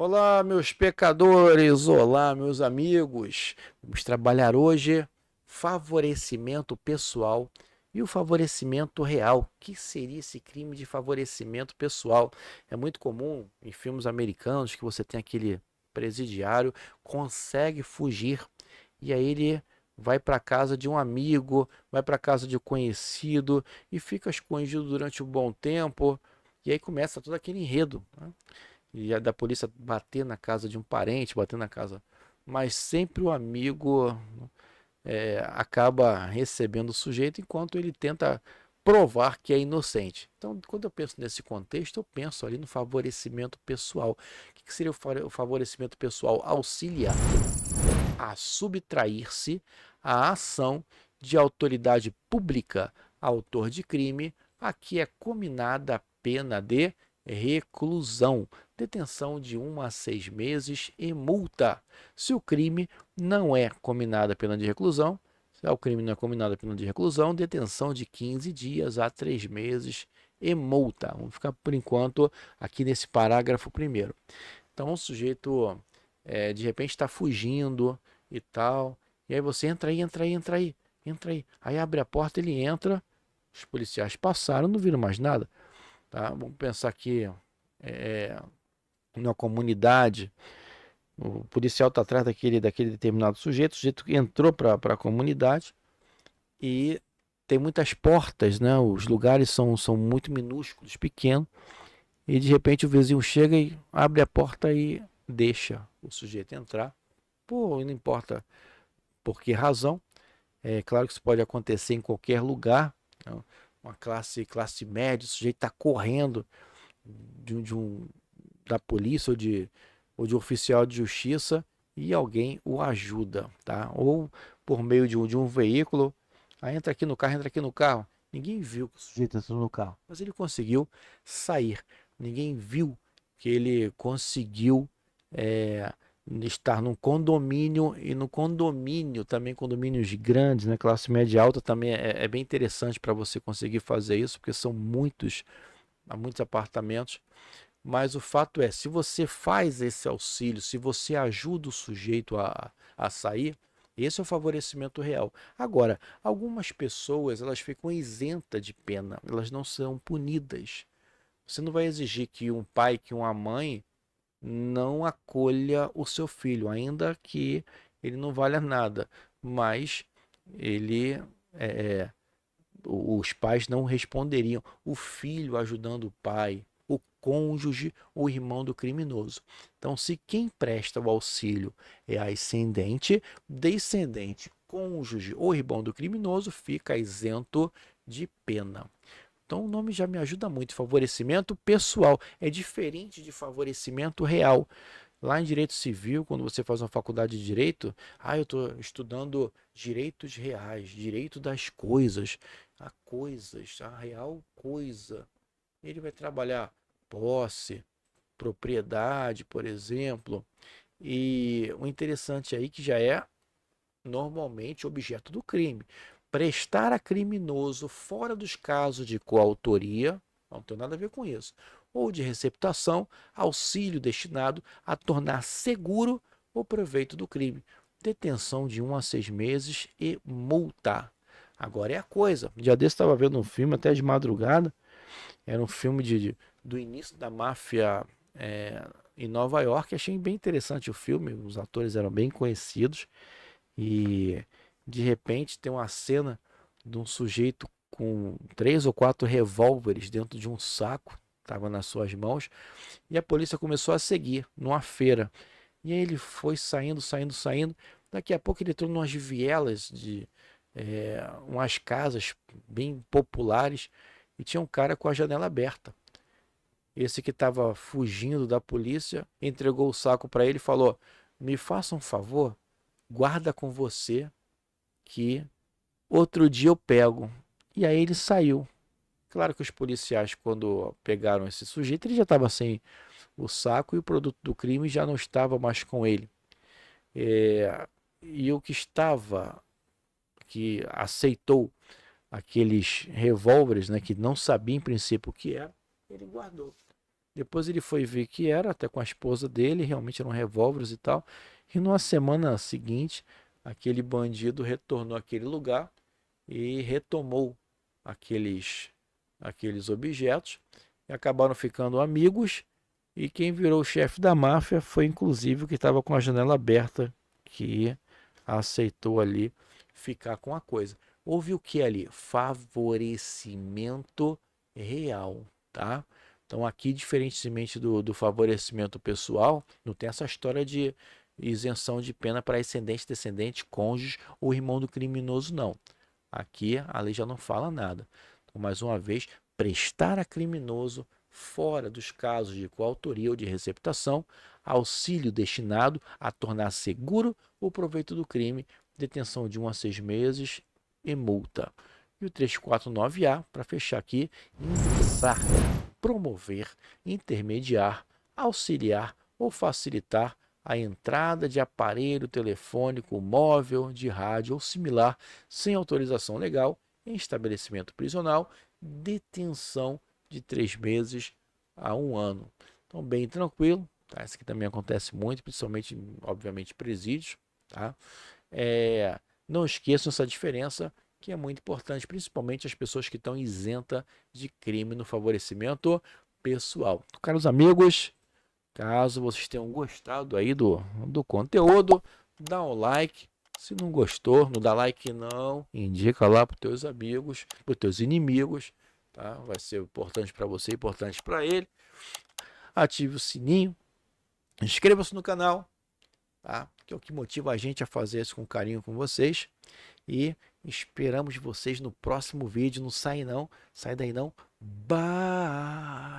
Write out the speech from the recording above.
Olá, meus pecadores! Olá, meus amigos! Vamos trabalhar hoje favorecimento pessoal e o favorecimento real. O que seria esse crime de favorecimento pessoal? É muito comum em filmes americanos que você tem aquele presidiário, consegue fugir e aí ele vai para casa de um amigo, vai para casa de um conhecido e fica escondido durante um bom tempo. E aí começa todo aquele enredo, né? E a da polícia bater na casa de um parente, bater na casa. Mas sempre o amigo acaba recebendo o sujeito enquanto ele tenta provar que é inocente. Então, quando eu penso nesse contexto, eu penso ali no favorecimento pessoal. O que seria o favorecimento pessoal? Auxiliar a subtrair-se à ação de autoridade pública, autor de crime, a que é cominada a pena de reclusão, detenção de 1 a 6 meses e multa. Se o crime não é cominada a pena de reclusão, se o crime não é cominado a pena de reclusão, detenção de 15 dias a 3 meses e multa. Vamos ficar por enquanto aqui nesse parágrafo primeiro. Então, o sujeito de repente está fugindo e tal. E aí você entra aí, entra aí, entra aí, entra aí. Aí abre a porta, ele entra. Os policiais passaram, não viram mais nada. Tá? Vamos pensar aqui é, numa comunidade. O policial está atrás daquele determinado sujeito. O sujeito entrou para a comunidade e tem muitas portas, né? Os lugares são muito minúsculos, pequenos. E de repente o vizinho chega e abre a porta e deixa o sujeito entrar. Pô, não importa por que razão. É claro que isso pode acontecer em qualquer lugar. Né? Uma classe média, o sujeito está correndo de um, da polícia ou de um oficial de justiça e alguém o ajuda, tá? Ou por meio de um veículo. Aí entra aqui no carro, entra aqui no carro. Ninguém viu que o sujeito entrou no carro, mas ele conseguiu sair. Ninguém viu que ele conseguiu é, estar num condomínio e no condomínio, também condomínios grandes, né, classe média alta, também é bem interessante para você conseguir fazer isso, porque são muitos apartamentos. Mas o fato é, se você faz esse auxílio, se você ajuda o sujeito a sair, esse é o favorecimento real. Agora, algumas pessoas elas ficam isentas de pena, elas não são punidas. Você não vai exigir que um pai, que uma mãe não acolha o seu filho, ainda que ele não valha nada, mas ele é, os pais não responderiam. O filho ajudando o pai, o cônjuge, o irmão do criminoso. Então, se quem presta o auxílio é ascendente, descendente, cônjuge ou irmão do criminoso, fica isento de pena. Então o nome já me ajuda muito. Favorecimento pessoal é diferente de favorecimento real. Lá em direito civil, quando você faz uma faculdade de direito, eu estou estudando direitos reais, direito das coisas, a real coisa. Ele vai trabalhar posse, propriedade, por exemplo. E o interessante aí que já é normalmente objeto do crime. Prestar a criminoso fora dos casos de coautoria, não tem nada a ver com isso, ou de receptação, auxílio destinado a tornar seguro o proveito do crime. Detenção de 1 a 6 meses e multa. Agora é a coisa. Um dia desse estava vendo um filme até de madrugada. Era um filme do início da máfia em Nova York. Achei bem interessante o filme. Os atores eram bem conhecidos. E de repente tem uma cena de um sujeito com 3 ou 4 revólveres dentro de um saco, estava nas suas mãos, e a polícia começou a seguir numa feira. E aí ele foi saindo, saindo, saindo. Daqui a pouco ele entrou em umas vielas umas casas bem populares e tinha um cara com a janela aberta. Esse que estava fugindo da polícia entregou o saco para ele e falou: Me faça um favor, guarda com você que outro dia eu pego. E aí ele saiu. Claro que os policiais, quando pegaram esse sujeito, ele já estava sem o saco e o produto do crime já não estava mais com ele. E o que aceitou aqueles revólveres, né, que não sabia em princípio o que era, ele guardou. Depois ele foi ver que era, até com a esposa dele, realmente eram revólveres e tal. E numa semana seguinte, aquele bandido retornou àquele lugar e retomou aqueles, aqueles objetos e acabaram ficando amigos. E quem virou o chefe da máfia foi inclusive o que estava com a janela aberta, que aceitou ali ficar com a coisa. Houve o que ali? Favorecimento real, tá? Então aqui, diferentemente do favorecimento pessoal, não tem essa história de isenção de pena para ascendente, descendente, cônjuge ou irmão do criminoso, não. Aqui a lei já não fala nada. Então, mais uma vez, prestar a criminoso, fora dos casos de coautoria ou de receptação, auxílio destinado a tornar seguro o proveito do crime, detenção de 1 a 6 meses e multa. E o 349A, para fechar aqui, indexar, promover, intermediar, auxiliar ou facilitar a entrada de aparelho telefônico móvel, de rádio ou similar sem autorização legal em estabelecimento prisional, detenção de 3 meses a 1 ano. Então, bem tranquilo, tá? Isso aqui também acontece muito, principalmente, obviamente, presídios, tá? Não esqueçam essa diferença, que é muito importante, principalmente as pessoas que estão isentas de crime no favorecimento pessoal. Caros amigos, caso vocês tenham gostado aí do conteúdo, dá um like. Se não gostou, não dá like não, indica lá para os teus amigos, para os teus inimigos, tá? Vai ser importante para você, importante para ele. Ative o sininho, inscreva-se no canal, tá? Que é o que motiva a gente a fazer isso com carinho com vocês. E esperamos vocês no próximo vídeo. Não sai não, sai daí não. Bye!